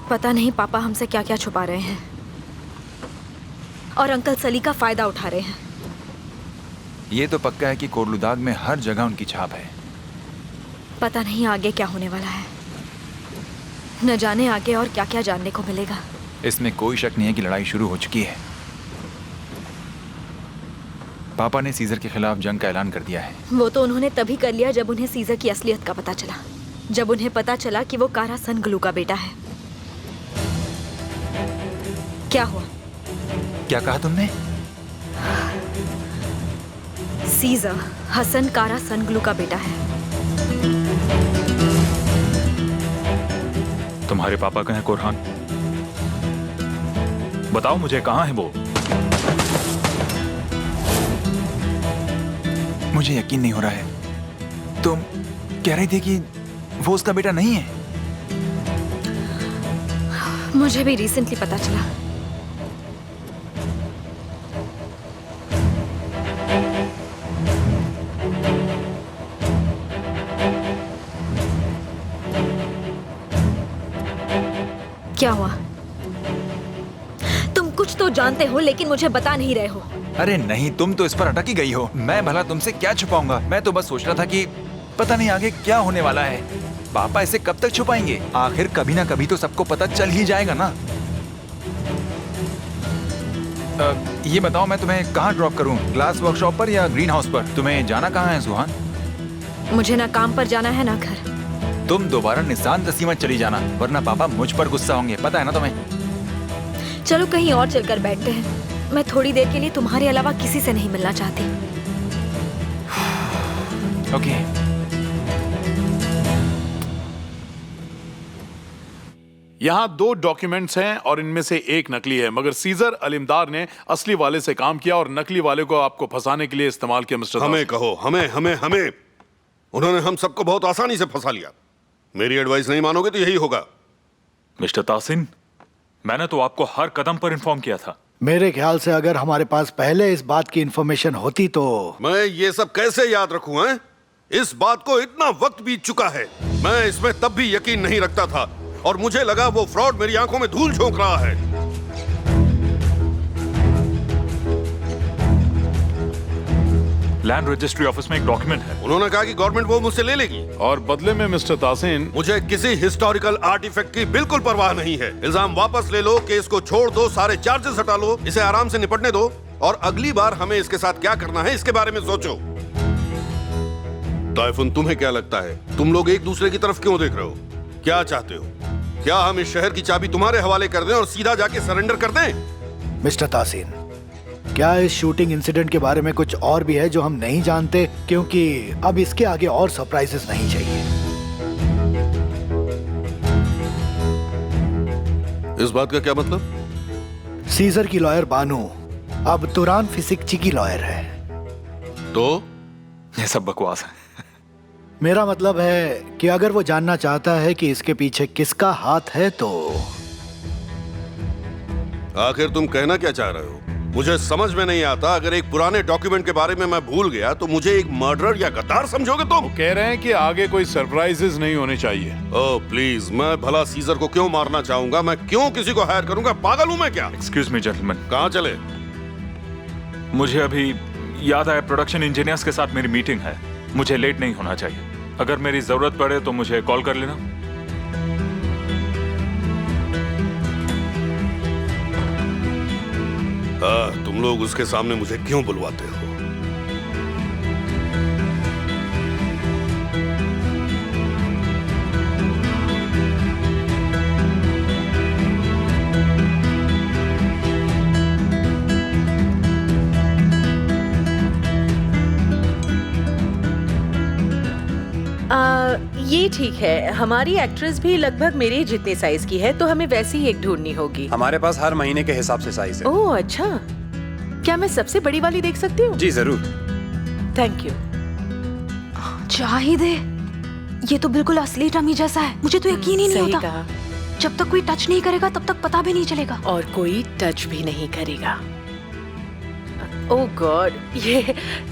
पता नहीं पापा हमसे क्या क्या छुपा रहे हैं और अंकल सली का फायदा उठा रहे हैं। ये तो पक्का है कि कोडलुदाग में हर जगह उनकी छाप है। पता नहीं आगे क्या होने वाला है, न जाने आगे और क्या क्या जानने को मिलेगा। इसमें कोई शक नहीं है कि लड़ाई शुरू हो चुकी है। पापा ने सीजर के खिलाफ जंग का ऐलान कर दिया है। वो तो उन्होंने तभी कर लिया जब उन्हें सीजर की असलियत का पता चला, जब उन्हें पता चला कि वो कारा सनगलू का बेटा है। क्या हुआ? क्या कहा तुमने? सीजर हसन कारा सनगलू का बेटा है। तुम्हारे पापा कहाँ हैं कोरहान? बताओ मुझे, कहाँ है वो? मुझे यकीन नहीं हो रहा है। तुम कह रही थी कि वो उसका बेटा नहीं है। मुझे भी रिसेंटली पता चला। क्या हुआ? तुम कुछ तो जानते हो लेकिन मुझे बता नहीं रहे हो। अरे नहीं, तुम तो इस पर अटक ही गई हो। मैं भला तुमसे क्या छुपाऊंगा? मैं तो बस सोच रहा था कि पता नहीं आगे क्या होने वाला है। पापा इसे कब तक छुपाएंगे? आखिर कभी ना कभी तो सबको पता चल ही जाएगा ना। ये बताओ, मैं तुम्हें कहाँ ड्रॉप करूँ? ग्लास वर्कशॉप पर या ग्रीन हाउस पर? तुम्हें जाना कहाँ है सुहान? मुझे ना काम पर जाना है ना घर। तुम दोबारा निशान तस्लीमा चली जाना, वरना पापा मुझ पर गुस्सा होंगे, पता है ना तुम्हें। चलो कहीं और चलकर बैठते हैं। मैं थोड़ी देर के लिए तुम्हारे अलावा किसी से नहीं मिलना चाहती। ओके। यहाँ 2 डॉक्यूमेंट्स हैं और इनमें से एक नकली है, मगर सीजर अलिमदार ने असली वाले से काम किया और नकली वाले को आपको फंसाने के लिए इस्तेमाल किया। मिस्टर हमें कहो, हमें उन्होंने हम सबको बहुत आसानी से फंसा लिया। मेरी एडवाइस नहीं मानोगे तो यही होगा। मिस्टर तासिन, मैंने तो आपको हर कदम पर इन्फॉर्म किया था। मेरे ख्याल से अगर हमारे पास पहले इस बात की इंफॉर्मेशन होती तो। मैं ये सब कैसे याद रखूं हैं? इस बात को इतना वक्त बीत चुका है। मैं इसमें तब भी यकीन नहीं रखता था और मुझे लगा वो फ्रॉड मेरी आंखों में धूल झोंक रहा है। लैंड रजिस्ट्री ऑफिस में एक डॉक्यूमेंट है। उन्होंने कहा कि गवर्नमेंट वो मुझसे ले लेगी और बदले में मिस्टर तासिन, मुझे किसी हिस्टोरिकल आर्टिफैक्ट की बिल्कुल परवाह नहीं है। इल्जाम वापस ले लो, केस को छोड़ दो, सारे चार्जेस हटा लो, इसे आराम से निपटने दो और अगली बार हमें इसके साथ क्या करना है इसके बारे में सोचो। ताइफून, तुम्हें क्या लगता है तुम लोग एक दूसरे की तरफ क्यों देख रहे हो? क्या चाहते हो? क्या हम इस शहर की चाबी तुम्हारे हवाले कर दें और सीधा जाके सरेंडर कर दें? मिस्टर तासीन, क्या इस शूटिंग इंसिडेंट के बारे में कुछ और भी है जो हम नहीं जानते? क्योंकि अब इसके आगे और सरप्राइजेस नहीं चाहिए। इस बात का क्या मतलब? सीजर की लॉयर बानू अब तुरान फिसिकची की लॉयर है। तो ये सब बकवास है। मेरा मतलब है कि अगर वो जानना चाहता है कि इसके पीछे किसका हाथ है तो आखिर तुम कहना क्या चाह रहे हो? मुझे समझ में नहीं आता। अगर एक पुराने डॉक्यूमेंट के बारे में मैं भूल गया तो मुझे एक मर्डरर या गद्दार समझोगे तुम? कह रहे हैं कि आगे कोई सरप्राइजेस नहीं होने चाहिए। ओह प्लीज, मैं भला सीजर को क्यों मारना चाहूंगा? मैं क्यों किसी को हायर करूंगा? पागल हूं मैं क्या? एक्सक्यूज मी जेंटलमैन, कहाँ चले? मुझे अभी याद आया प्रोडक्शन इंजीनियर्स के साथ मेरी मीटिंग है। मुझे लेट नहीं होना चाहिए। अगर मेरी जरूरत पड़े तो मुझे कॉल कर लेना। तुम लोग उसके सामने मुझे क्यों बुलवाते हो? ये ठीक है। हमारी एक्ट्रेस भी लगभग मेरे जितने साइज की है, तो हमें वैसी ही एक ढूंढनी होगी। हमारे पास हर महीने के हिसाब से साइज है। ओह अच्छा, क्या मैं सबसे बड़ी वाली देख सकती हूँ? जी जरूर। Thank you. चाहिए, ये तो बिल्कुल असली टमी जैसा है। मुझे तो यकीन ही नहीं सही होता। कहा। जब तक कोई टच नहीं करेगा तब तक पता भी नहीं चलेगा। और कोई टच भी नहीं करेगा। ओह गॉड,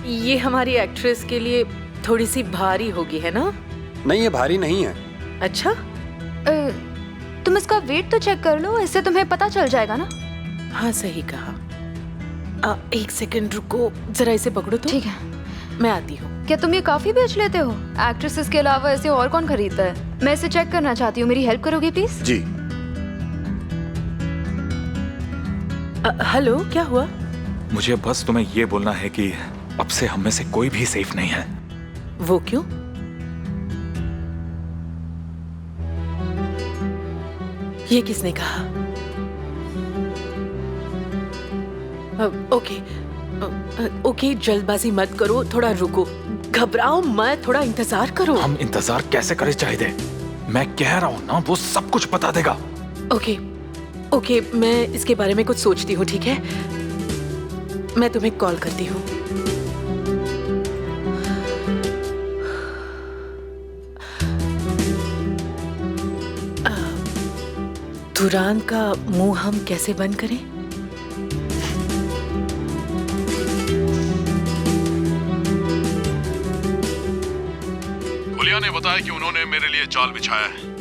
ये हमारी एक्ट्रेस के लिए थोड़ी सी भारी होगी, है ना? नहीं, ये भारी नहीं है। अच्छा, तुम इसका वेट तो चेक कर लो, इससे तुम्हें पता चल जाएगा ना। हाँ सही कहा। एक सेकंड रुको, जरा इसे पकड़ो तो। ठीक है, मैं आती हूँ। क्या तुम ये काफी बेच लेते हो? एक्ट्रेसेस के अलावा ऐसे और कौन खरीदता है? मैं इसे चेक करना चाहती हूँ, मेरी हेल्प करोगी प्लीज? जी। हेलो, क्या हुआ? मुझे बस तुम्हें ये बोलना है कि अब से हम में से कोई भी सेफ नहीं है। वो क्यों? ये किसने कहा? ओके, जल्दबाजी मत करो, थोड़ा रुको, घबराओ मत, थोड़ा इंतजार करो। हम इंतजार कैसे करें चाहिए? मैं कह रहा हूँ ना, वो सब कुछ बता देगा। ओके, मैं इसके बारे में कुछ सोचती हूँ, ठीक है? मैं तुम्हें कॉल करती हूँ। तुरान का मुंह हम कैसे बंद करें? हुलिया ने बताया कि उन्होंने मेरे लिए जाल बिछाया है।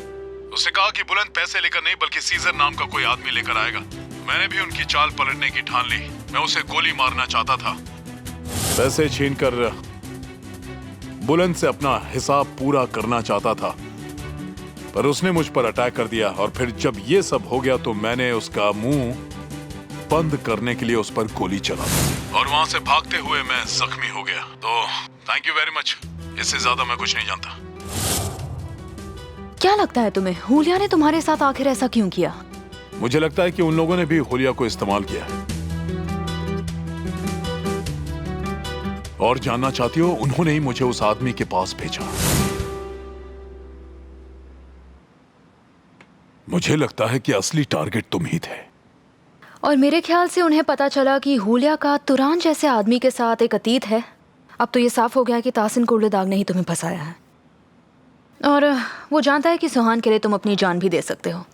उसने कहा कि बुलंद पैसे लेकर नहीं बल्कि सीजर नाम का कोई आदमी लेकर आएगा। मैंने भी उनकी चाल पलटने की ठान ली। मैं उसे गोली मारना चाहता था, पैसे छीनकर बुलंद से अपना हिसाब पूरा करना चाहता था, पर उसने मुझ पर अटैक कर दिया। और फिर जब ये सब हो गया तो मैंने उसका मुंह बंद करने के लिए उस पर गोली चला और वहां से भागते हुए मैं जख्मी हो गया। तो थैंक यू वेरी मच। इससे ज्यादा मैं कुछ नहीं जानता। क्या लगता है तुम्हें, हुलिया ने तुम्हारे साथ आखिर ऐसा क्यों किया? मुझे लगता है कि उन लोगों ने भी हुलिया को इस्तेमाल किया है। और जानना चाहती हो, उन्होंने ही मुझे उस आदमी के पास भेजा। मुझे लगता है कि असली टारगेट तुम ही थे। और मेरे ख्याल से उन्हें पता चला कि हुलिया का तुरान जैसे आदमी के साथ एक अतीत है। अब तो ये साफ हो गया कि तासिन कोल्डेदाग ने ही तुम्हें फंसाया है। और वो जानता है कि सुहान के लिए तुम अपनी जान भी दे सकते हो।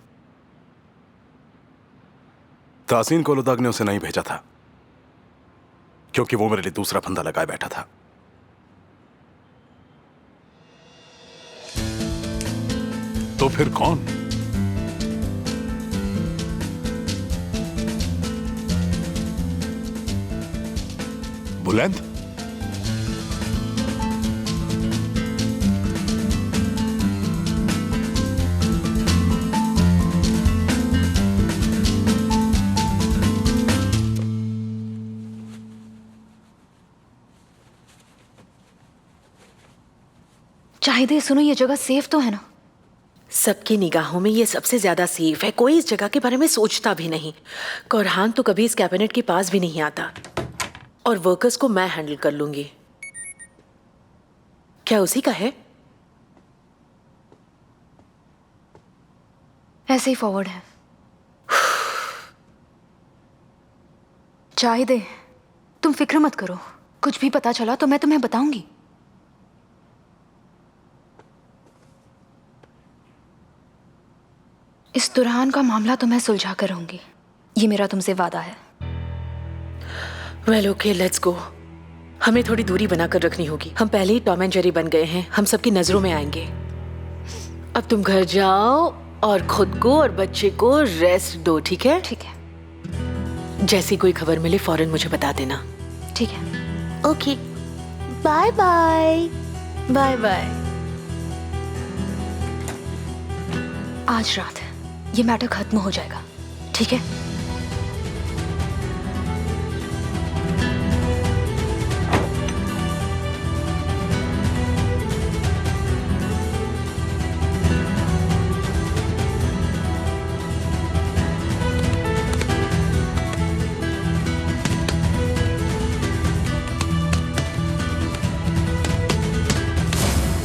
तासीन कोल्डेदाग ने उसे नहीं भेजा था, क्योंकि वो मेरे लिए दूसरा फंदा लगाए बैठा था। तो फिर कौन? बुलंद? चाहिए, सुनो, ये जगह सेफ तो है ना? सबकी निगाहों में ये सबसे ज्यादा सेफ है। कोई इस जगह के बारे में सोचता भी नहीं। कोरहान तो कभी इस कैबिनेट के पास भी नहीं आता। और वर्कर्स को मैं हैंडल कर लूंगी। क्या उसी का है? ऐसे ही फॉरवर्ड है। चाहिए, तुम फिक्र मत करो। कुछ भी पता चला तो मैं तुम्हें बताऊंगी। इस तुरहान का मामला तो मैं सुलझा कर रहूंगी, ये मेरा तुमसे वादा है। Well okay, let's go. हमें थोड़ी दूरी बनाकर रखनी होगी। हम पहले ही टॉम एंड जेरी बन गए हैं, हम सबकी नजरों में आएंगे। अब तुम घर जाओ और खुद को और बच्चे को रेस्ट दो, ठीक है? ठीक है। जैसी कोई खबर मिले फौरन मुझे बता देना। ठीक है। Okay, bye bye. Bye bye. आज रात ये मैटर खत्म हो जाएगा, ठीक है?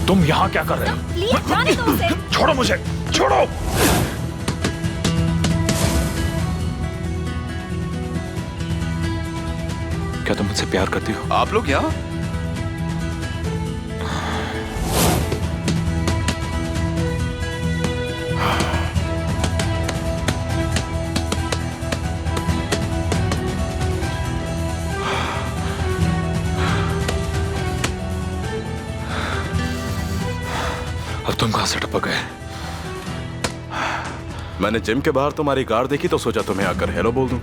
तुम यहाँ क्या कर रहे हो? प्लीज जाने दो उसे। छोड़ो मुझे, छोड़ो। क्या तुम मुझसे प्यार करती हो? आप लोग यहाँ? अब तुम कहां से टपक गए? मैंने जिम के बाहर तुम्हारी कार देखी तो सोचा तुम्हें आकर हेलो बोल दूं।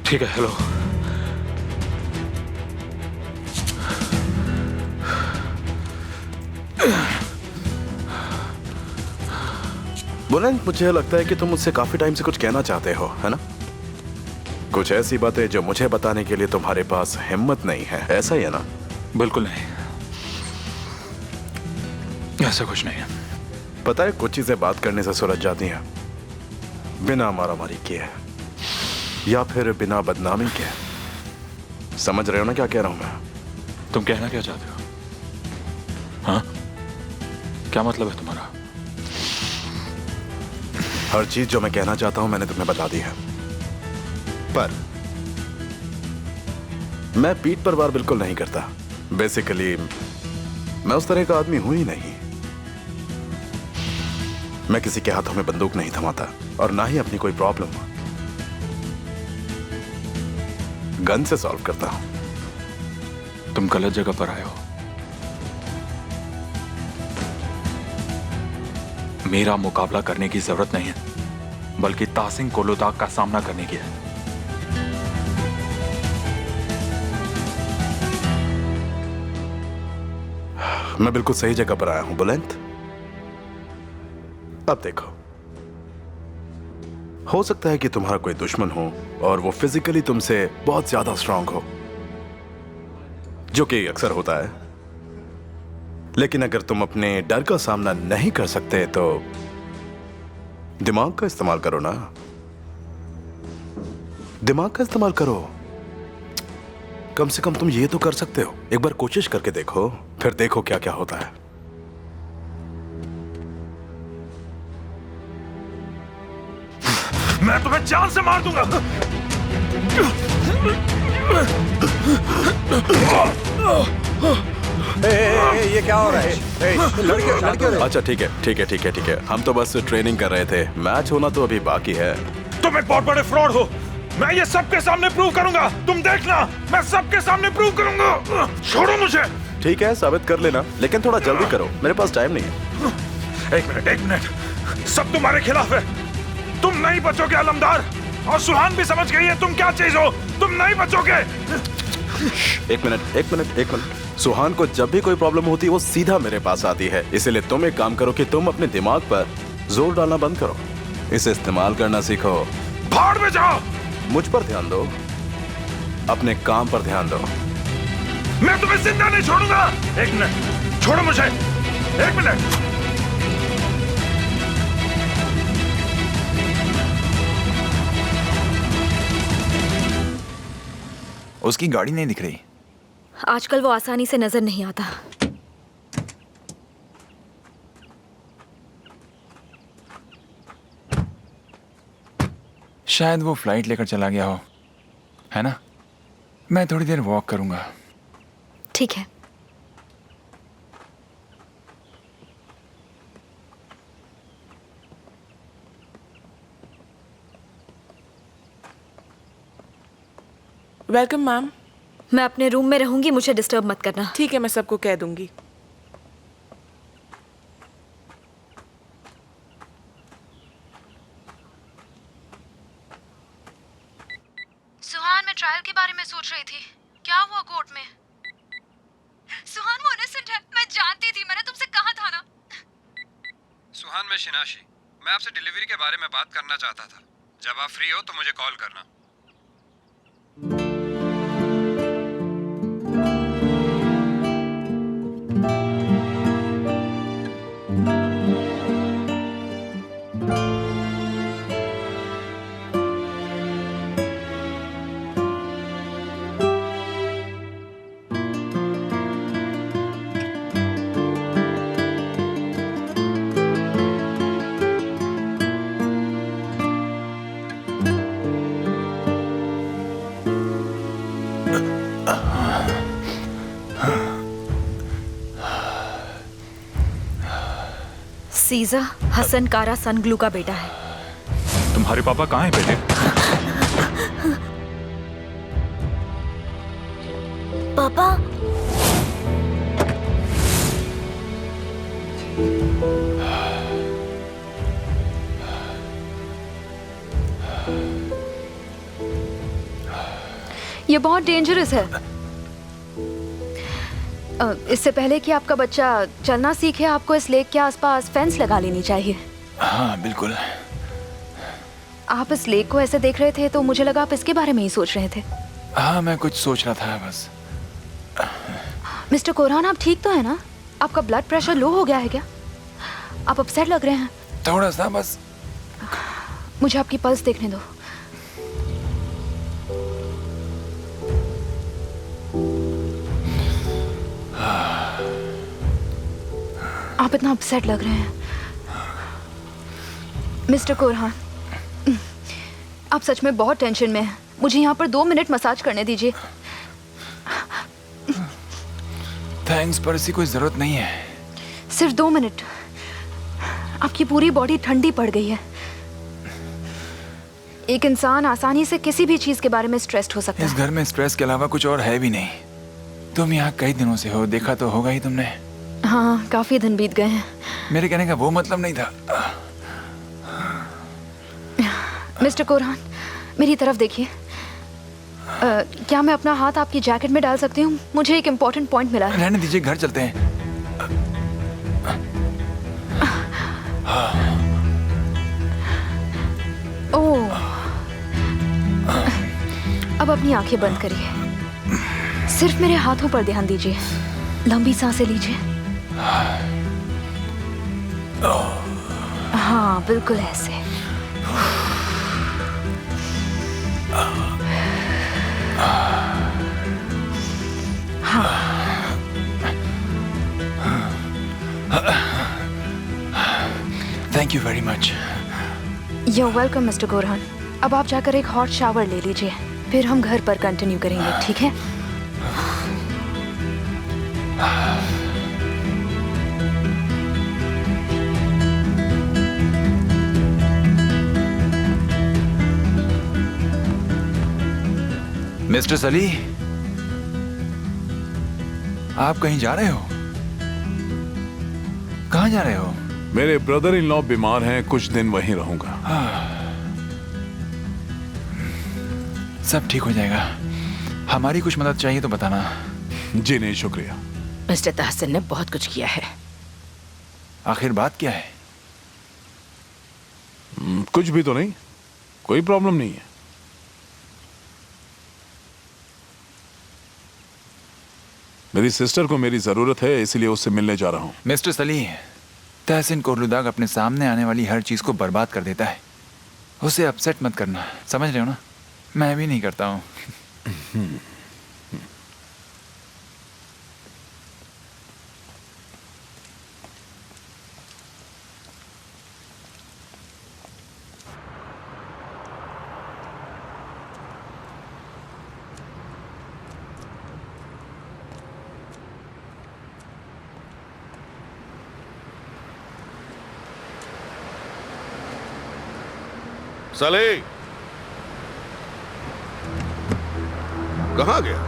ठीक है, हेलो। बुलंद, मुझे लगता है कि तुम मुझसे काफी टाइम से कुछ कहना चाहते हो, है ना? कुछ ऐसी बातें जो मुझे बताने के लिए तुम्हारे पास हिम्मत नहीं है, ऐसा ही है ना? बिल्कुल नहीं, ऐसा कुछ नहीं है। पता है, कुछ चीजें बात करने से सुलझ जाती हैं, बिना मारामारी किए या फिर बिना बदनामी के। समझ रहे हो ना क्या कह रहा हूं मैं? तुम कहना क्या चाहते हो? हाँ, क्या मतलब है तुम्हारा? हर चीज जो मैं कहना चाहता हूं मैंने तुम्हें बता दी है, पर मैं पीठ पर वार बिल्कुल नहीं करता। बेसिकली मैं उस तरह का आदमी हूं ही नहीं। मैं किसी के हाथों में बंदूक नहीं थमाता और ना ही अपनी कोई प्रॉब्लम गन से सॉल्व करता हूं। तुम गलत जगह पर आए हो। मेरा मुकाबला करने की जरूरत नहीं है, बल्कि तासिन कोलोदाग का सामना करने की है। मैं बिल्कुल सही जगह पर आया हूं बुलंद। अब देखो, हो सकता है कि तुम्हारा कोई दुश्मन हो और वो फिजिकली तुमसे बहुत ज्यादा स्ट्रांग हो, जो कि अक्सर होता है। लेकिन अगर तुम अपने डर का सामना नहीं कर सकते तो दिमाग का इस्तेमाल करो ना। दिमाग का इस्तेमाल करो। कम से कम तुम ये तो कर सकते हो। एक बार कोशिश करके देखो, फिर देखो क्या क्या होता है। मैं तुम्हें जान से मार दूंगा। ये क्या हो रहा है? लड़के अच्छा ठीक है। हम तो बस ट्रेनिंग कर रहे थे। मैच होना तो अभी बाकी है। तुम एक बहुत बड़े फ्रॉड हो। मैं ये सबके सामने प्रूव करूंगा। तुम देखना, मैं सबके सामने प्रूव करूंगा। छोड़ो मुझे। ठीक है, साबित कर लेना, लेकिन थोड़ा जल्दी करो, मेरे पास टाइम नहीं है। एक मिनट। सब तुम्हारे खिलाफ है। तुम नहीं बचोगे अलमदार, और सुहान भी समझ गई है तुम क्या चीज हो। तुम नहीं बचोगे। एक मिनट। सुहान को जब भी कोई प्रॉब्लम होती है वो सीधा मेरे पास आती है। इसलिए तुम एक काम करो कि तुम अपने दिमाग पर जोर डालना बंद करो, इसे इस्तेमाल करना सीखो। भाड़ में जाओ। मुझ पर ध्यान दो, अपने काम पर ध्यान दो। मैं तुम्हें जिंदा नहीं छोड़ूंगा। एक मिनट, छोड़ो मुझे। एक मिनट। उसकी गाड़ी नहीं दिख रही। आजकल वो आसानी से नजर नहीं आता। शायद वो फ्लाइट लेकर चला गया हो, है ना? मैं थोड़ी देर वॉक करूंगा। ठीक है। Welcome ma'am. मैं अपने रूम में रहूंगी, मुझे डिस्टर्ब मत करना। ठीक है, मैं सबको कह दूंगी। सुहान, मैं ट्रायल के बारे में सोच रही थी। क्या हुआ कोर्ट में? सुहान, वो इनोसेंट है, मैं जानती थी, मैंने तुमसे कहा था ना। सुहान, मैं शिनाशी, मैं आपसे डिलीवरी के बारे में बात करना चाहता था। जब आप फ्री हो तो मुझे कॉल करना। सीजा हसन कारा सनग्लू का बेटा है। तुम्हारे पापा कहाँ हैं बेटे? पापा, ये बहुत डेंजरस है। इससे पहले कि आपका बच्चा चलना सीखे, आपको इस लेक के आसपास फेंस लगा लेनी चाहिए। हाँ बिल्कुल। आप इस लेक को ऐसे देख रहे थे तो मुझे लगा आप इसके बारे में ही सोच रहे थे। हाँ, मैं कुछ सोच रहा था बस। मिस्टर कोरहान, आप ठीक तो है ना? आपका ब्लड प्रेशर लो हो गया है क्या? आप अपसेट लग रहे हैं। थोड़ा सा बस। मुझे आपकी पल्स देखने दो। आप इतना अपसेट लग रहे हैं। मिस्टर कोरहान, आप सच में बहुत टेंशन में हैं। मुझे यहाँ पर 2 मिनट मसाज करने दीजिए। थैंक्स, पर इसकी कोई जरूरत नहीं है। सिर्फ 2 मिनट। आपकी पूरी बॉडी ठंडी पड़ गई है। एक इंसान आसानी से किसी भी चीज के बारे में स्ट्रेस्ड हो सकता है। इस घर में स्ट्रेस के अलावा कुछ और है भी नहीं। तुम यहाँ कई दिनों से हो, देखा तो होगा ही तुमने। हाँ, काफी दिन बीत गए हैं। मेरे कहने का वो मतलब नहीं था। मिस्टर कोरहान, मेरी तरफ देखिए। क्या मैं अपना हाथ आपकी जैकेट में डाल सकती हूँ? मुझे एक इम्पोर्टेंट पॉइंट मिला है। रहने दीजिए, घर चलते हैं। ओह, अब अपनी आंखें बंद करिए। सिर्फ मेरे हाथों पर ध्यान दीजिए। लंबी सांसें लीजिए। हाँ, बिल्कुल ऐसे। Thank you very much. You're welcome, mister Korhan. अब आप जाकर एक हॉट शावर ले लीजिए, फिर हम घर पर कंटिन्यू करेंगे, ठीक है? मिस्टर सली, आप कहीं जा रहे हो? कहाँ जा रहे हो? मेरे ब्रदर इन लॉ बीमार हैं, कुछ दिन वहीं रहूंगा। सब ठीक हो जाएगा। हमारी कुछ मदद चाहिए तो बताना। जी नहीं, शुक्रिया। मिस्टर तहसन ने बहुत कुछ किया है। आखिर बात क्या है? कुछ भी तो नहीं, कोई प्रॉब्लम नहीं है। मेरी सिस्टर को मेरी जरूरत है, इसलिए उससे मिलने जा रहा हूं। मिस्टर सली, तहसीन कोरलुदाग अपने सामने आने वाली हर चीज को बर्बाद कर देता है। उसे अपसेट मत करना, समझ रहे हो ना? मैं भी नहीं करता हूँ। सली, कहाँ गया?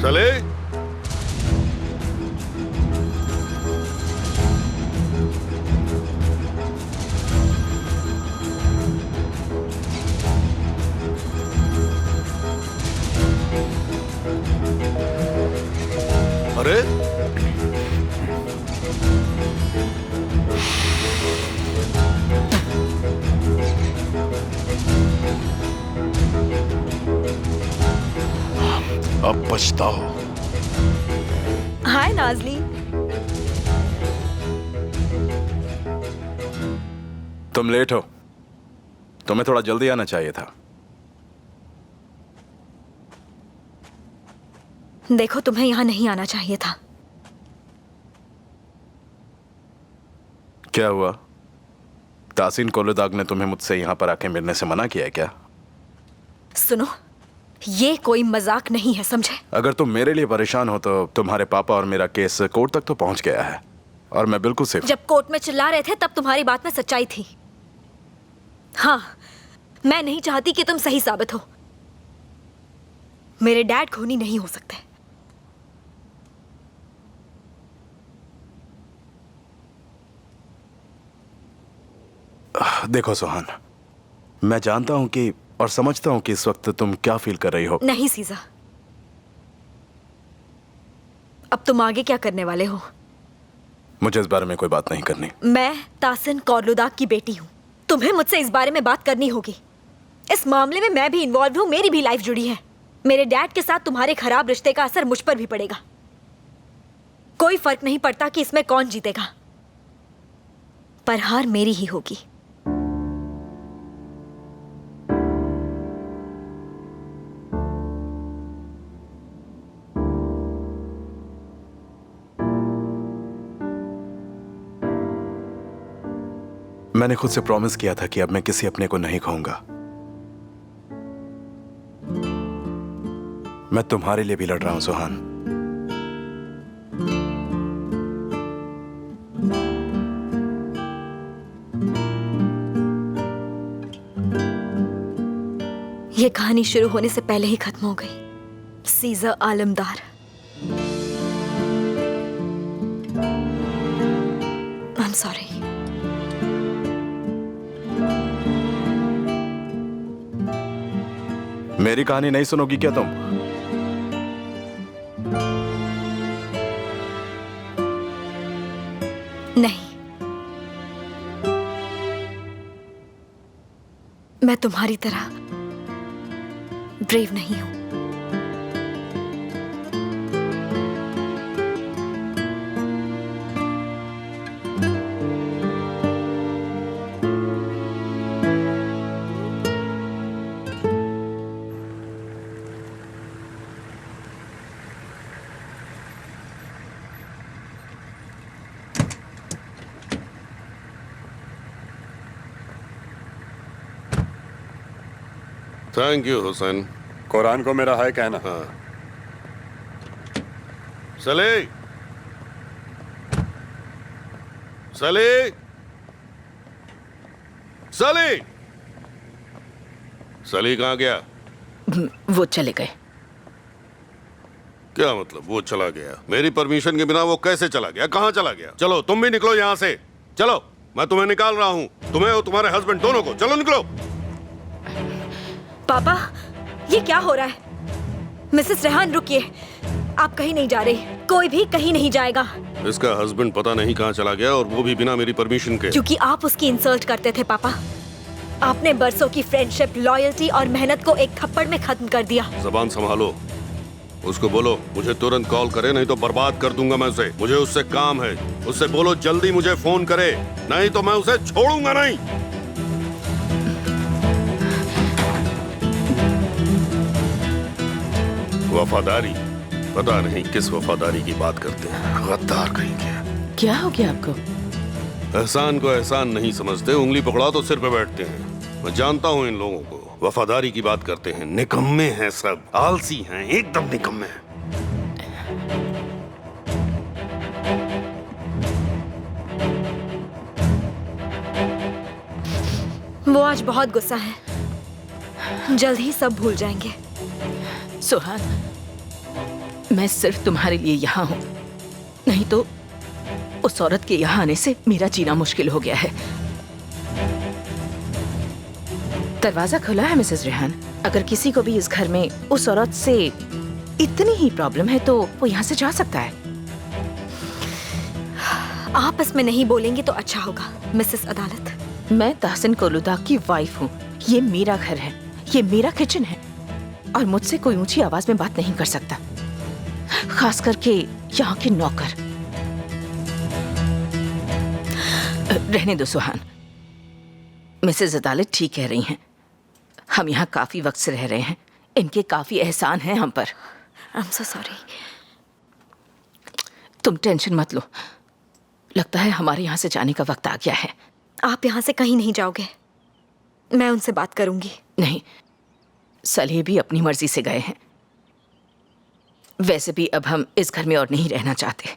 सले, अरे अब पछताओ। हाय नाज़ली। तुम लेट हो, तुम्हें थोड़ा जल्दी आना चाहिए था। देखो, तुम्हें यहाँ नहीं आना चाहिए था। क्या हुआ? तासीन कोलुदाग ने तुम्हें मुझसे यहाँ पर आके मिलने से मना किया है क्या? सुनो, ये कोई मजाक नहीं है, समझे? अगर तुम मेरे लिए परेशान हो तो तुम्हारे पापा और मेरा केस कोर्ट तक तो पहुंच गया है और मैं बिल्कुल सेफ। जब कोर्ट में चिल्ला रहे थे तब तुम्हारी बात में सच्चाई थी। हाँ, मैं नहीं चाहती कि तुम सही साबित हो। मेरे डैड खूनी नहीं हो सकते। देखो सुहान, मैं जानता हूं कि और समझता हूं कि इस वक्त तुम क्या फील कर रही हो। नहीं सीजा, अब तुम आगे क्या करने वाले हो? मुझे इस बारे में कोई बात नहीं करनी। मैं तासिन कोलुदाग की बेटी हूँ। तुम्हें मुझसे इस बारे में बात करनी होगी। इस मामले में मैं भी इन्वॉल्व हूँ, मेरी भी लाइफ जुड़ी है। मेरे डैड के साथ तुम्हारे खराब रिश्ते का असर मुझ पर भी पड़ेगा। कोई फर्क नहीं पड़ता कि इसमें कौन जीतेगा, पर हार मेरी ही होगी। मैंने खुद से प्रॉमिस किया था कि अब मैं किसी अपने को नहीं कहूंगा। मैं तुम्हारे लिए भी लड़ रहा हूं सुहान। ये कहानी शुरू होने से पहले ही खत्म हो गई। सीजा आलमदार, आई एम सॉरी। मेरी कहानी नहीं सुनोगी क्या तुम? नहीं, मैं तुम्हारी तरह ब्रेव नहीं हूं। Thank you Hussain. कुरान को मेरा हाय कहना। हाँ। सले, सले, सले, सली कहाँ गया? वो चले गए। क्या मतलब वो चला गया? मेरी परमिशन के बिना वो कैसे चला गया? कहाँ चला गया? चलो तुम भी निकलो यहाँ से। चलो, मैं तुम्हें निकाल रहा हूँ, तुम्हें और तुम्हारे हस्बैंड दोनों को। चलो निकलो। पापा, ये क्या हो रहा है? मिसेस रेहान, रुकिए, आप कहीं नहीं जा रही। कोई भी कहीं नहीं जाएगा। इसका हस्बैंड पता नहीं कहाँ चला गया, और वो भी बिना मेरी परमिशन के। क्योंकि आप उसकी इंसल्ट करते थे पापा। आपने बरसों की फ्रेंडशिप, लॉयल्टी और मेहनत को एक थप्पड़ में खत्म कर दिया। जबान संभालो। उसको बोलो मुझे तुरंत कॉल करे, नहीं तो बर्बाद कर दूंगा मैं उसे। मुझे उससे काम है। उससे बोलो जल्दी मुझे फोन करे, नहीं तो मैं उसे छोड़ूंगा नहीं। वफादारी, पता नहीं किस वफादारी की बात करते हैं। गद्दार कहीं के। क्या हो गया आपको? एहसान को एहसान नहीं समझते, उंगली पकड़ा तो सिर पे बैठते हैं। मैं जानता हूँ इन लोगों को। वफादारी की बात करते हैं, निकम्मे हैं सब, आलसी हैं, एकदम निकम्मे हैं। वो आज बहुत गुस्सा है, जल्द ही सब भूल जाएंगे। सुहान, मैं सिर्फ तुम्हारे लिए यहाँ हूँ, नहीं तो उस औरत के यहाँ आने से मेरा जीना मुश्किल हो गया है। दरवाजा खुला है मिसेस रेहान। अगर किसी को भी इस घर में उस औरत से इतनी ही प्रॉब्लम है तो वो यहाँ से जा सकता है। आप इसमें नहीं बोलेंगे तो अच्छा होगा मिसेस अदालत। मैं ताहसिन कोलुदा की वाइफ हूँ। ये मेरा घर है, ये मेरा किचन है और मुझसे कोई ऊंची आवाज में बात नहीं कर सकता, खास करके यहाँ के नौकर। रहने दो सुहान, मिसेस अदालत ठीक कह रही हैं। हम यहाँ काफी वक्त से रह रहे हैं, इनके काफी एहसान हैं हम पर। I am so sorry. तुम टेंशन मत लो, लगता है हमारे यहाँ से जाने का वक्त आ गया है। आप यहाँ से कहीं नहीं जाओगे, मैं उनसे बात करूंगी। नहीं, सलेह भी अपनी मर्जी से गए हैं। वैसे भी अब हम इस घर में और नहीं रहना चाहते।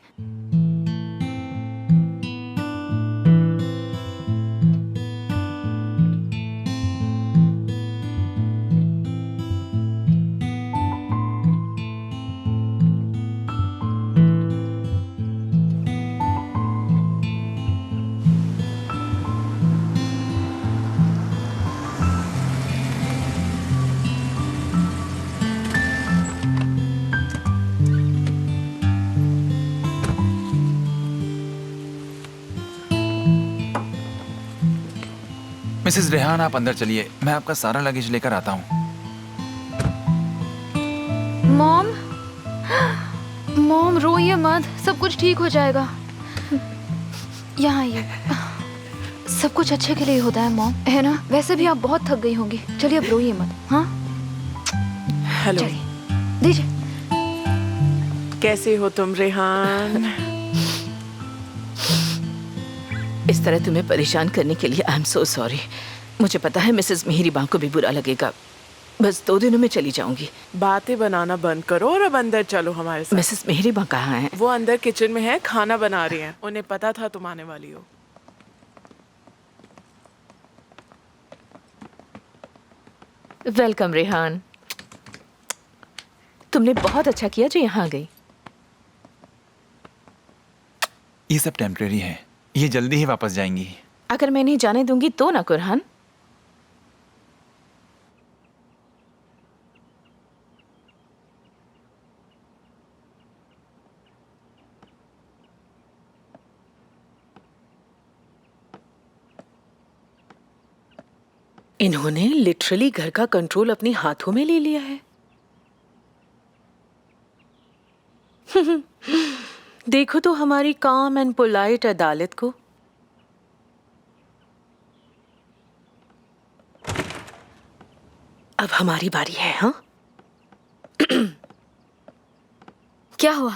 मिसेस रेहान, आप अंदर चलिए, मैं आपका सारा लगेज लेकर आता हूँ। मॉम, मॉम रोइए मत, सब कुछ ठीक हो जाएगा। यहाँ आइए, सब कुछ अच्छे के लिए होता है मॉम, है ना? वैसे भी आप बहुत थक गई होंगी, चलिए अब रोइए मत। हाँ हेलो, दीजिए। कैसे हो तुम रेहान? इस तरह तुम्हें परेशान करने के लिए आई एम सो सॉरी। मुझे पता है मिसेस मेहरीबां को भी बुरा लगेगा। बस 2 दिनों में चली जाऊंगी। बातें बनाना बंद करो और अब अंदर चलो हमारे साथ। मिसेस मेहरीबां कहाँ हैं? वो अंदर किचन में है, खाना बना रही हैं। उन्हें पता था तुम आने वाली हो। वेलकम रेहान, तुमने बहुत अच्छा किया जो यहाँ आ गई। ये सब टेम्परेरी है, ये जल्दी ही वापस जाएंगी। अगर मैं नहीं जाने दूंगी तो ना कुरहान। इन्होंने लिटरली घर का कंट्रोल अपने हाथों में ले लिया है। देखो तो हमारी काम एंड पोलाइट अदालत को। अब हमारी बारी है। हाँ, क्या हुआ,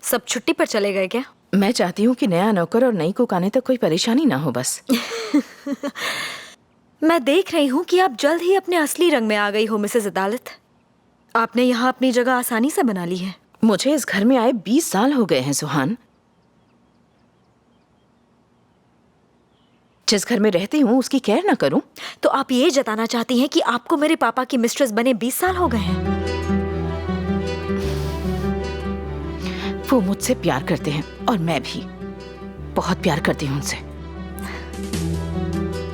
सब छुट्टी पर चले गए क्या? मैं चाहती हूँ कि नया नौकर और नई कुक आने तक कोई परेशानी ना हो बस। मैं देख रही हूँ कि आप जल्द ही अपने असली रंग में आ गई हो मिसेस अदालत। आपने यहाँ अपनी जगह आसानी से बना ली है। मुझे इस घर में आए 20 साल हो गए हैं सुहान। जिस घर में रहती हूँ उसकी केयर ना करूं? तो आप ये जताना चाहती हैं कि आपको मेरे पापा की मिस्ट्रेस बने 20 साल हो गए हैं? वो मुझसे प्यार करते हैं और मैं भी बहुत प्यार करती हूँ उनसे।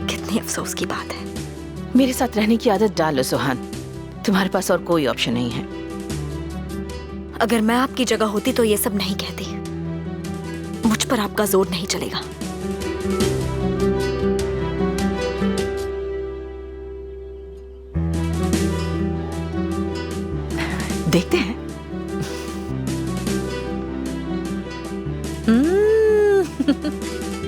कितनी अफसोस की बात है। मेरे साथ रहने की आदत डाल लो सुहान, तुम्हारे पास और कोई ऑप्शन नहीं है। अगर मैं आपकी जगह होती तो ये सब नहीं कहती। मुझ पर आपका जोर नहीं चलेगा। देखते हैं।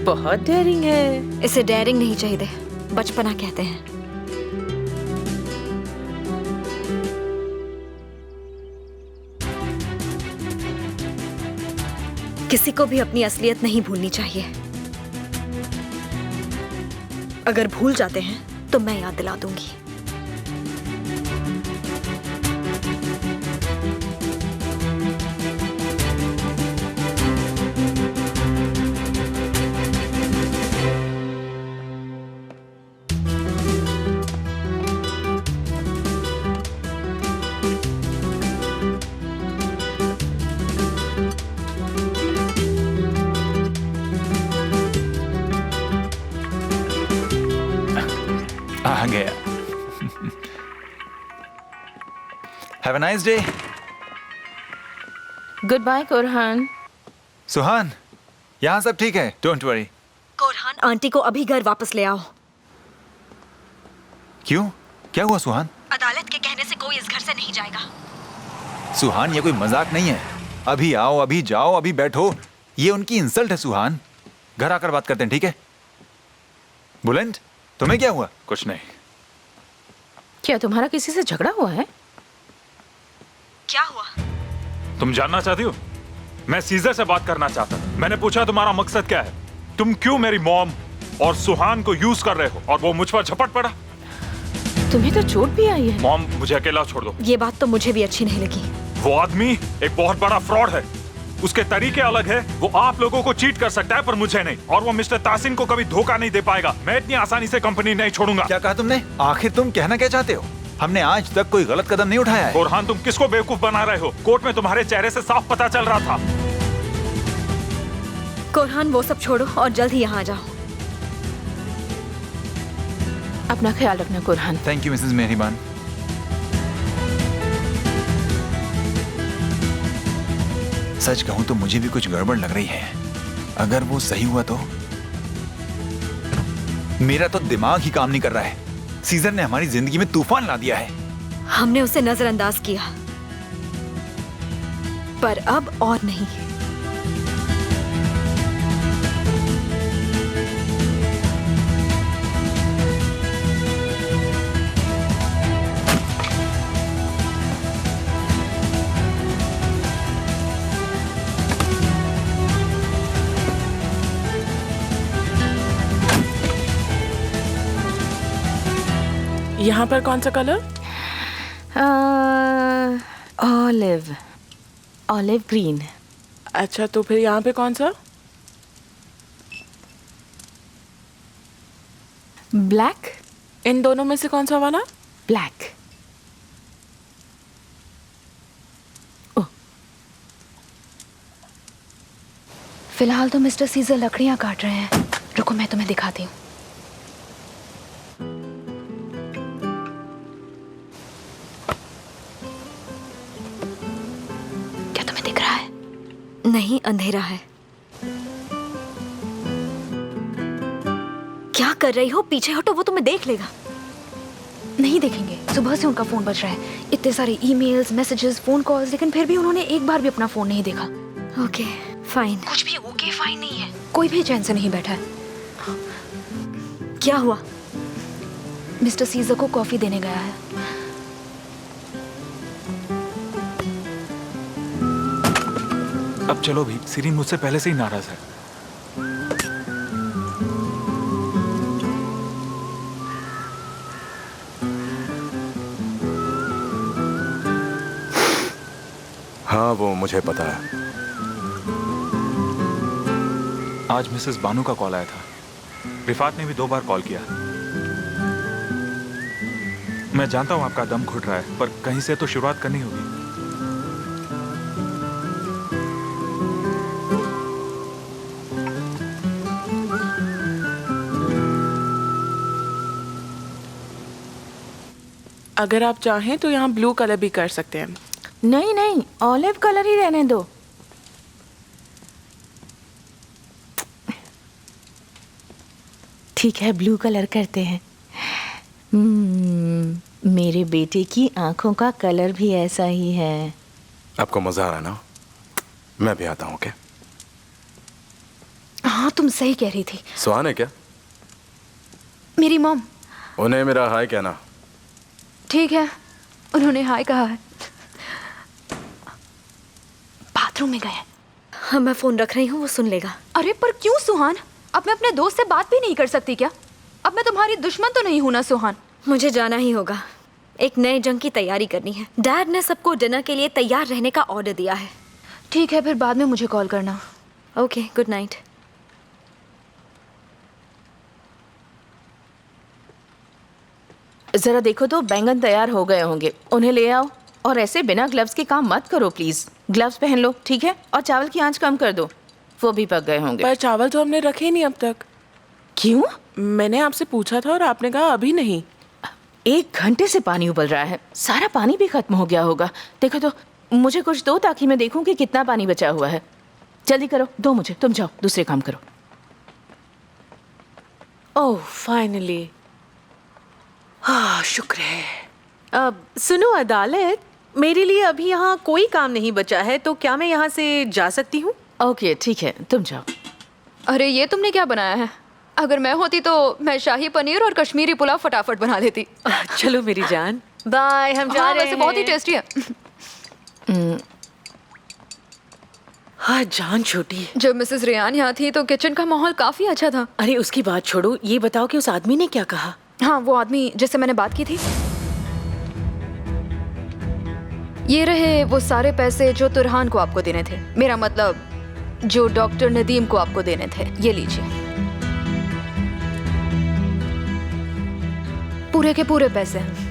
बहुत डेयरिंग है। इसे डेयरिंग नहीं चाहिए, बचपना कहते हैं। किसी को भी अपनी असलियत नहीं भूलनी चाहिए। अगर भूल जाते हैं तो मैं याद दिला दूंगी। गया। Have a nice day. Good bye Korhan. Suhan, यहाँ सब ठीक है, डोंट वरी। कोरहान, आंटी को अभी घर वापस ले आओ। क्यों, क्या हुआ सुहान? अदालत के कहने से कोई इस घर से नहीं जाएगा। सुहान, ये कोई मजाक नहीं है। अभी आओ, अभी जाओ, अभी बैठो। ये उनकी इंसल्ट है सुहान। घर आकर बात करते हैं, ठीक है? बुलंद, तुम्हें क्या हुआ? कुछ नहीं। क्या तुम्हारा किसी से झगड़ा हुआ है? क्या हुआ? तुम जानना चाहती हो? मैं सीजर से बात करना चाहता था। मैंने पूछा तुम्हारा मकसद क्या है? तुम क्यों मेरी मॉम और सुहान को यूज कर रहे हो? और वो मुझ पर झपट पड़ा। तुम्हें तो चोट भी आई है। मॉम, मुझे अकेला छोड़ दो। ये बात तो मुझे भी अच्छी नहीं लगी। वो आदमी एक बहुत बड़ा फ्रॉड है। उसके तरीके अलग है। वो आप लोगों को चीट कर सकता है पर मुझे नहीं। और वो मिस्टर तासिन को कभी धोखा नहीं दे पाएगा। मैं इतनी आसानी से कंपनी नहीं छोड़ूंगा। क्या कहा तुमने? आखिर तुम कहना क्या चाहते हो? हमने आज तक कोई गलत कदम नहीं उठाया है। कोरहान, तुम किसको बेवकूफ बना रहे हो? कोर्ट में तुम्हारे चेहरे से साफ पता चल रहा था। कोरहान, वो सब छोड़ो और जल्द ही यहाँ आ जाओ। अपना ख्याल रखना Korhan. Thank you Mrs Mehriban. सच कहूं तो मुझे भी कुछ गड़बड़ लग रही है। अगर वो सही हुआ तो मेरा तो दिमाग ही काम नहीं कर रहा है। सीजर ने हमारी जिंदगी में तूफान ला दिया है। हमने उसे नजरअंदाज किया, पर अब और नहीं। यहाँ पर कौन सा कलर? Olive green. अच्छा, तो फिर यहाँ पे कौन सा? ब्लैक। इन दोनों में से कौन सा वाला? ब्लैक। फिलहाल तो मिस्टर सीजर लकड़ियां काट रहे हैं। रुको, मैं तुम्हें दिखाती हूँ। क्या तुम्हें दिख रहा है? नहीं, अंधेरा है। क्या कर रही हो? पीछे हटो, वो तुम्हें देख लेगा। नहीं देखेंगे। सुबह से उनका फोन बज रहा है। इतने सारे ईमेल्स, मैसेजेस, फोन कॉल्स, लेकिन फिर भी उन्होंने एक बार भी अपना फोन नहीं देखा। Okay fine. कुछ भी ओके फाइन नहीं है। कोई भी चैन से नहीं बैठा है। क्या हुआ? मिस्टर सीजर को कॉफी देने गया है। अब चलो भी, सीरीन मुझसे पहले से ही नाराज है। हाँ, वो मुझे पता है। आज मिसेस बानू का कॉल आया था। रिफात ने भी 2 बार कॉल किया। मैं जानता हूं आपका दम घुट रहा है, पर कहीं से तो शुरुआत करनी होगी। अगर आप चाहें तो यहाँ ब्लू कलर भी कर सकते हैं। नहीं नहीं, ऑलिव कलर ही रहने दो। ठीक है, ब्लू कलर करते हैं। मेरे बेटे की आंखों का कलर भी ऐसा ही है। आपको मजा आ रहा है ना? मैं भी आता हूँ। ओके? हाँ, तुम सही कह रही थी। सुहान है क्या? मेरी मॉम। उन्हें मेरा हाय कहना। ठीक है, उन्होंने हाय कहा है। बाथरूम में गए। हाँ, मैं फोन रख रही हूँ, वो सुन लेगा। अरे पर क्यों सुहान? अब मैं अपने दोस्त से बात भी नहीं कर सकती क्या? अब मैं तुम्हारी दुश्मन तो नहीं हूं ना सुहान? मुझे जाना ही होगा। एक नए जंग की तैयारी करनी है। डैड ने सबको डिनर के लिए तैयार रहने का ऑर्डर दिया है। ठीक है, फिर बाद में मुझे कॉल करना। Okay, good night. जरा देखो तो, बैंगन तैयार हो गए होंगे, उन्हें ले आओ। और ऐसे बिना ग्लव्स के काम मत करो प्लीज। ग्लव्स पहन लो, ठीक है? और चावल की आंच कम कर दो, वो भी पक गए होंगे। पर चावल तो हमने रखे नहीं अब तक। क्यों? मैंने आपसे पूछा था और आपने कहा अभी नहीं। 1 घंटे से पानी उबल रहा है, सारा पानी भी खत्म हो गया होगा। देखो तो, मुझे कुछ दो ताकि मैं देखूं कि कितना पानी बचा हुआ है। जल्दी करो, दो मुझे, तुम जाओ दूसरे काम करो। ओह फाइनली, हाँ शुक्र है। अब सुनो अदालत, मेरे लिए अभी यहाँ कोई काम नहीं बचा है, तो क्या मैं यहाँ से जा सकती हूँ? ओके ठीक है, तुम जाओ। अरे ये तुमने क्या बनाया है? अगर मैं होती तो मैं शाही पनीर और कश्मीरी पुलाव फटाफट बना लेती। चलो मेरी जान, बाय, हम जा हाँ, रहे वैसे हैं। बहुत ही टेस्टी है। हाँ जान छोटी। जब मिसेस रेयान यहाँ थी तो किचन का माहौल काफी अच्छा था। अरे उसकी बात छोड़ो, ये बताओ कि उस आदमी ने क्या कहा? हाँ, वो आदमी जिससे मैंने बात की थी। ये रहे वो सारे पैसे जो तुरहान को आपको देने थे। मेरा मतलब जो डॉक्टर नदीम को आपको देने थे। ये लीजिए, पूरे के पूरे पैसे हैं।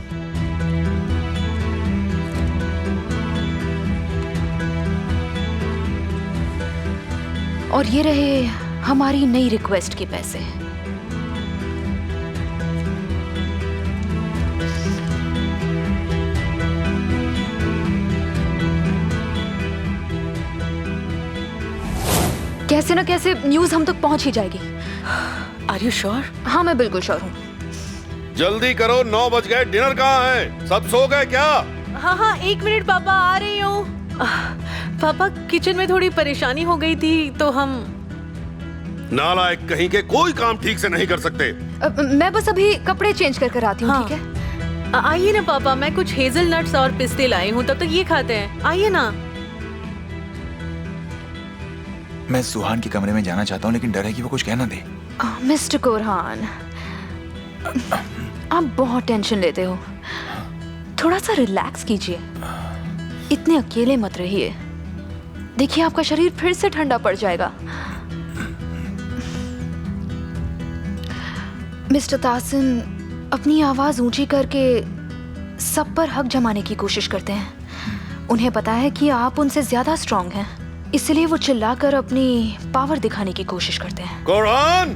और ये रहे हमारी नई रिक्वेस्ट के पैसे। कैसे न कैसे न्यूज़ हम तक पहुंच ही जाएगी। Are you sure? हाँ, मैं बिल्कुल श्योर हूँ। जल्दी करो, 9 बज गए। डिनर कहाँ है? सब सो गए क्या? हाँ हाँ, 1 मिनट पापा, आ रही हूँ। पापा, किचन में थोड़ी परेशानी हो गई थी तो हम। नालायक कहीं के, कोई काम ठीक से नहीं कर सकते। मैं बस अभी कपड़े चेंज कर आती हूँ। हाँ। ठीक है, आइए ना पापा, मैं कुछ हेजल नट्स और पिस्ते लाई हूँ, तब तक ये खाते हैं। आइए ना। मैं सुहान के कमरे में जाना चाहता हूँ, लेकिन डर है कि वो कुछ कह ना दे। मिस्टर कोरहान, आप बहुत टेंशन लेते हो। थोड़ा सा रिलैक्स कीजिए, इतने अकेले मत रहिए। देखिए, आपका शरीर फिर से ठंडा पड़ जाएगा। मिस्टर तासिन अपनी आवाज ऊंची करके सब पर हक जमाने की कोशिश करते हैं। उन्हें पता है कि आप उनसे ज्यादा स्ट्रांग हैं, इसलिए वो चिल्लाकर अपनी पावर दिखाने की कोशिश करते हैं। कोरहान!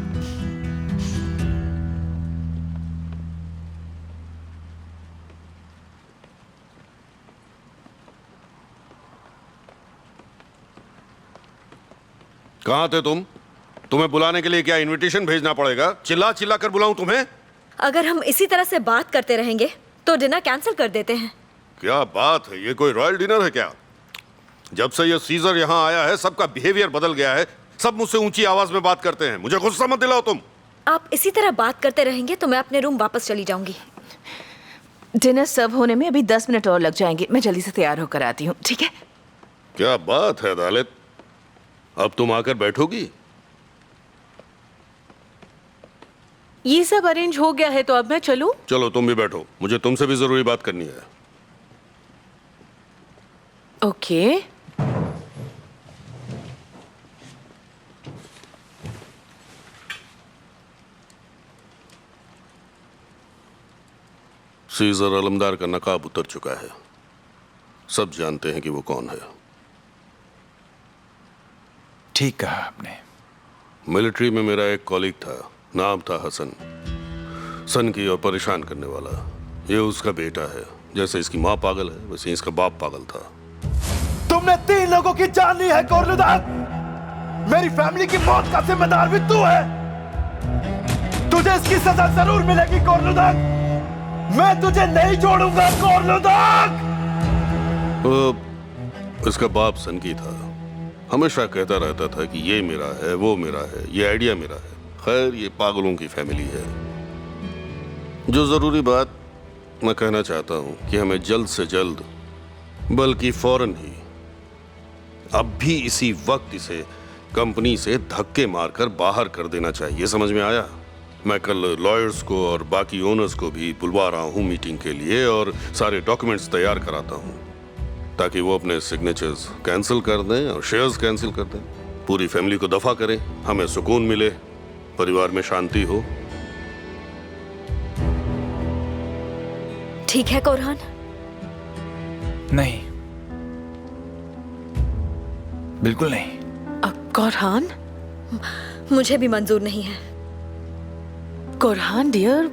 कहाँ थे तुम? तुम्हें बुलाने के लिए क्या इनविटेशन भेजना पड़ेगा? चिल्ला चिल्ला कर बुलाऊं तुम्हें? अगर हम इसी तरह से बात करते रहेंगे तो डिनर कैंसिल कर देते हैं। क्या बात है, ये कोई रॉयल डिनर है क्या? जब से ये सीजर यहाँ आया है सबका बिहेवियर बदल गया है। सब मुझसे ऊंची आवाज में बात करते हैं। मुझे गुस्सा मत दिलाओ तुम। आप इसी तरह बात करते रहेंगे तो मैं अपने रूम वापस चली जाऊंगी। डिनर सर्व होने में अभी 10 मिनट और लग जाएंगे। मैं जल्दी से तैयार होकर आती हूँ, ठीक है? क्या बात है अदालत, अब तुम आकर बैठोगी? ये सब अरेंज हो गया है तो अब मैं चलूं? चलो तुम भी बैठो, मुझे तुमसे भी जरूरी बात करनी है। ओके। सीजर अलमदार का नकाब उतर चुका है। सब जानते हैं कि वो कौन है। ठीक कहा आपने। मिलिट्री में मेरा एक कॉलीग था, नाम था हसन। सन की और परेशान करने वाला। ये उसका बेटा है। जैसे इसकी माँ पागल है वैसे इसका बाप पागल था। तुमने 3 लोगों की जान ली है कोरलुदाग। मेरी फैमिली की मौत का जिम्मेदार भी तू है। तुझे इसकी सजा जरूर मिलेगी कोरलुदाग। मैं तुझे नहीं छोड़ूंगा कोरलुदाग। इसका बाप सनकी था। हमेशा कहता रहता था कि ये मेरा है, वो मेरा है, ये आइडिया मेरा है। खैर, ये पागलों की फैमिली है। जो जरूरी बात मैं कहना चाहता हूं कि हमें जल्द से जल्द, बल्कि फौरन ही, अब भी इसी वक्त इसे कंपनी से धक्के मारकर बाहर कर देना चाहिए। समझ में आया? मैं कल लॉयर्स को और बाकी ओनर्स को भी बुलवा रहा हूं मीटिंग के लिए और सारे डॉक्यूमेंट्स तैयार कराता हूं ताकि वो अपने सिग्नेचर्स कैंसिल कर दें और शेयर्स कैंसिल कर दें। पूरी फैमिली को दफा करें, हमें सुकून मिले, परिवार में शांति हो। ठीक है कोरहान? नहीं, बिल्कुल नहीं। कोरहान? मुझे भी मंजूर नहीं है। कोरहान डियर,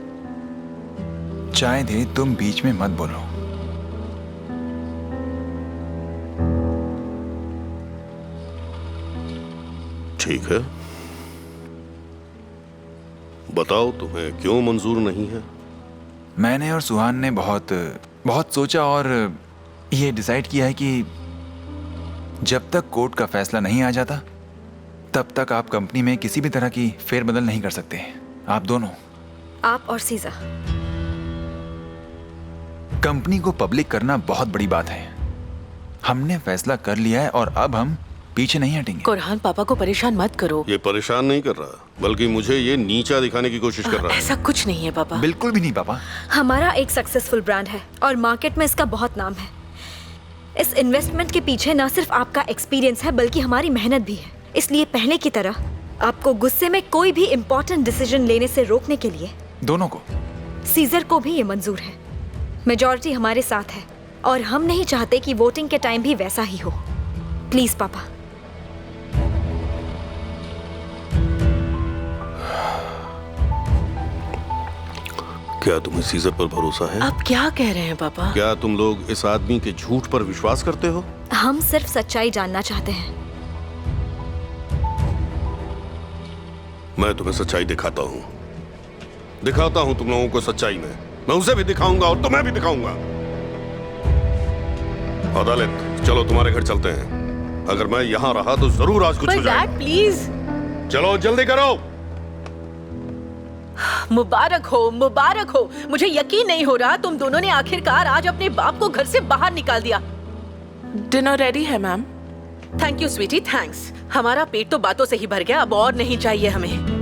चाय दे, तुम बीच में मत बोलो। ठीक है, बताओ तुम्हें क्यों मंजूर नहीं है? मैंने और सुहान ने बहुत बहुत सोचा और ये डिसाइड किया है कि जब तक कोर्ट का फैसला नहीं आ जाता तब तक आप कंपनी में किसी भी तरह की फेरबदल नहीं कर सकते। आप दोनों, आप और सीजा। कंपनी को पब्लिक करना बहुत बड़ी बात है। हमने फैसला कर लिया है और अब हम पीछे नहीं हटेंगे। कुरहान, पापा को परेशान मत करो। ये परेशान नहीं कर रहा, बल्कि मुझे ये नीचा दिखाने की कोशिश कर रहा है। ऐसा कुछ नहीं है पापा। बिल्कुल भी नहीं पापा। हमारा एक सक्सेसफुल ब्रांड है और मार्केट में इसका बहुत नाम है। इस इन्वेस्टमेंट के पीछे न सिर्फ आपका एक्सपीरियंस है बल्कि हमारी मेहनत भी है। इसलिए पहले की तरह आपको गुस्से में कोई भी इम्पोर्टेंट डिसीजन लेने से रोकने के लिए दोनों को, सीजर को भी ये मंजूर है। मेजॉरिटी हमारे साथ है और हम नहीं चाहते कि वोटिंग के टाइम भी वैसा ही हो। प्लीज पापा। क्या तुम्हें सीजर पर भरोसा है? आप क्या कह रहे हैं पापा? क्या तुम लोग इस आदमी के झूठ पर विश्वास करते हो? हम सिर्फ सच्चाई जानना चाहते हैं। मैं तुम्हें सच्चाई दिखाता हूँ तुम लोगों को सच्चाई में। मैं उसे भी दिखाऊंगा और तुम्हें भी दिखाऊंगा। अदालत, चलो तुम्हारे घर चलते हैं। अगर मैं यहाँ रहा तो जरूर आज कुछ हो जाएगा। प्लीज चलो जल्दी करो। मुबारक हो, मुबारक हो। मुझे यकीन नहीं हो रहा तुम दोनों ने आखिरकार आज अपने बाप को घर से बाहर निकाल दिया। डिनर रेडी है ma'am. Thank you sweetie, thanks. हमारा पेट तो बातों से ही भर गया, अब और नहीं चाहिए हमें।